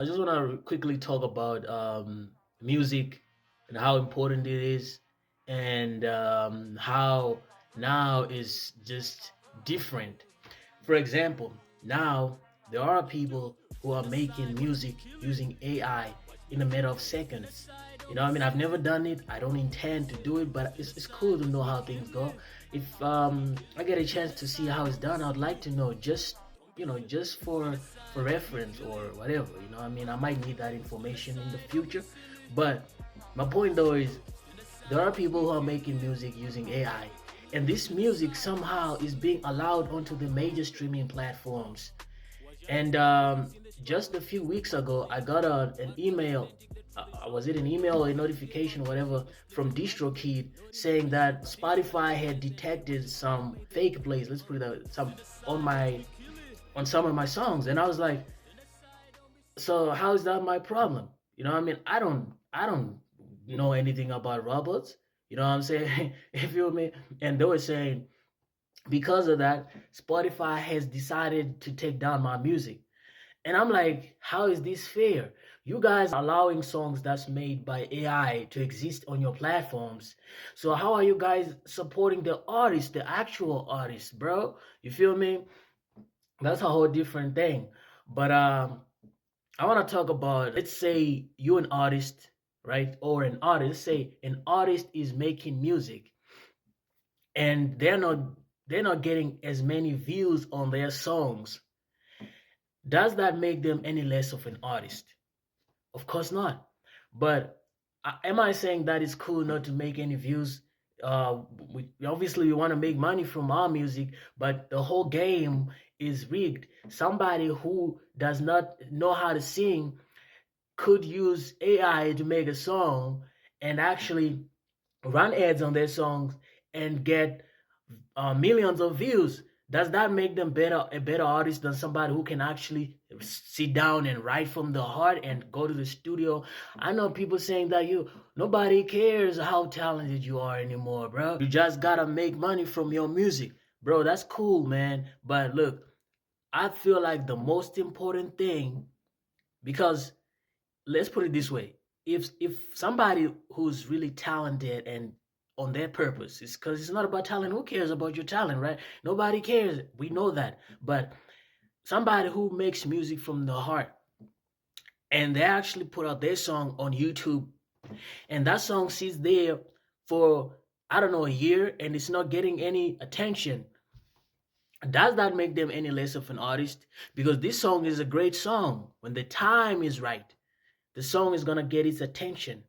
I just want to quickly talk about music and how important it is, and how now is just different. For example, now there are people who are making music using AI in a matter of seconds. I've never done it. I don't intend to do it, but it's cool to know how things go. If I get a chance to see how it's done, I'd like to know, just for reference or whatever. I might need that information in the future. But my point though is there are people who are making music using AI, and this music somehow is being allowed onto the major streaming platforms. And just a few weeks ago, I got an email. Was it an email or a notification, whatever, from DistroKid saying that Spotify had detected some fake plays. Let's put it that some on my on some of my songs, and I was like, so how is that my problem? I don't know anything about robots. You know what I'm saying? You feel me? And they were saying because of that, Spotify has decided to take down my music. And I'm like, how is this fair? You guys are allowing songs that's made by AI to exist on your platforms. So how are you guys supporting the artist, the actual artist, bro? You feel me? That's a whole different thing. But I want to talk about, let's say you're an artist, right? Or an artist, say an artist is making music and they're not getting as many views on their songs. Does that make them any less of an artist? Of course not. But am I saying that it's cool not to make any views? We want to make money from our music, but the whole game is rigged. Somebody who does not know how to sing could use AI to make a song and actually run ads on their songs and get millions of views. Does that make them a better artist than somebody who can actually sit down and write from the heart and go to the studio? I know people saying that nobody cares how talented you are anymore, bro. You just gotta make money from your music, bro. That's cool, man. But look, I feel like the most important thing, because let's put it this way, if somebody who's really talented and on their purpose, it's because it's not about talent. Who cares about your talent, right? Nobody cares, we know that. But somebody who makes music from the heart and they actually put out their song on YouTube, and that song sits there for, I don't know, a year, and it's not getting any attention, does that make them any less of an artist? Because this song is a great song. When the time is right, the song is gonna get its attention.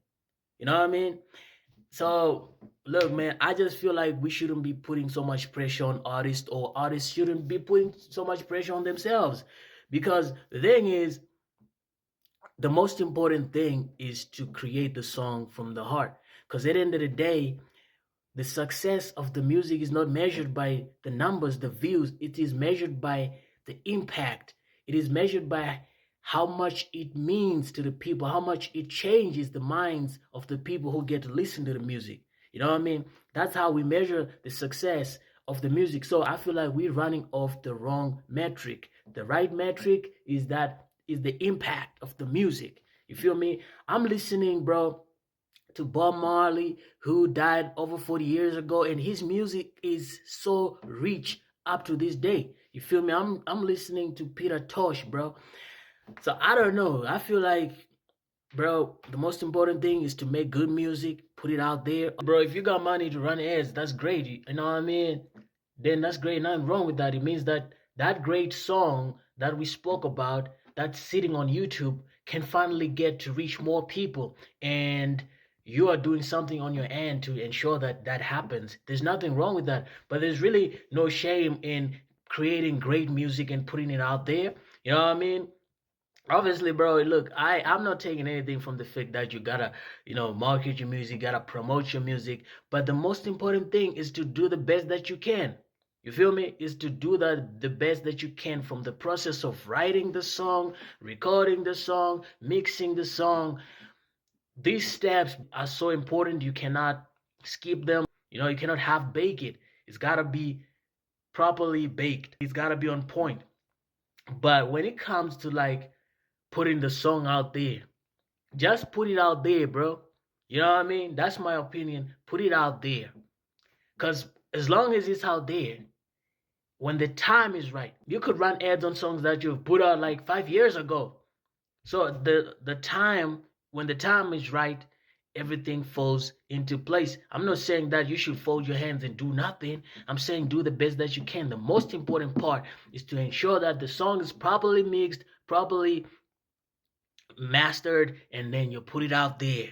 You know what I mean? So look, man, I just feel like we shouldn't be putting so much pressure on artists, or artists shouldn't be putting so much pressure on themselves. Because the thing is, the most important thing is to create the song from the heart. Because at the end of the day, the success of the music is not measured by the numbers, the views. It is measured by the impact. It is measured by how much it means to the people, how much it changes the minds of the people who get to listen to the music. You know what I mean? That's how we measure the success of the music. So I feel like we're running off the wrong metric. The right metric is the impact of the music. You feel me? I'm listening, bro, to Bob Marley, who died over 40 years ago, and his music is so rich up to this day. You feel me? I'm listening to Peter Tosh, bro. So I don't know. I feel like, bro, the most important thing is to make good music, put it out there. Bro, if you got money to run ads, that's great. You know what I mean? Then that's great. Nothing wrong with that. It means that that great song that we spoke about, that's sitting on YouTube, can finally get to reach more people. And you are doing something on your end to ensure that that happens. There's nothing wrong with that. But there's really no shame in creating great music and putting it out there. You know what I mean? Obviously, bro, look, I'm not taking anything from the fact that you gotta, market your music, gotta promote your music. But the most important thing is to do the best that you can. You feel me? Is to do the best that you can, from the process of writing the song, recording the song, mixing the song. These steps are so important. You cannot skip them. You cannot half bake it. It's gotta be properly baked. It's gotta be on point. But when it comes to like putting the song out there. Just put it out there, bro. You know what I mean? That's my opinion. Put it out there. Because as long as it's out there, when the time is right, you could run ads on songs that you've put out like 5 years ago. So the time, when the time is right, everything falls into place. I'm not saying that you should fold your hands and do nothing. I'm saying do the best that you can. The most important part is to ensure that the song is properly mixed, properly mastered, and then you put it out there.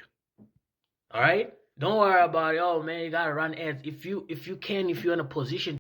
All right? Don't worry about it. Oh man, you gotta run ads. If you're in a position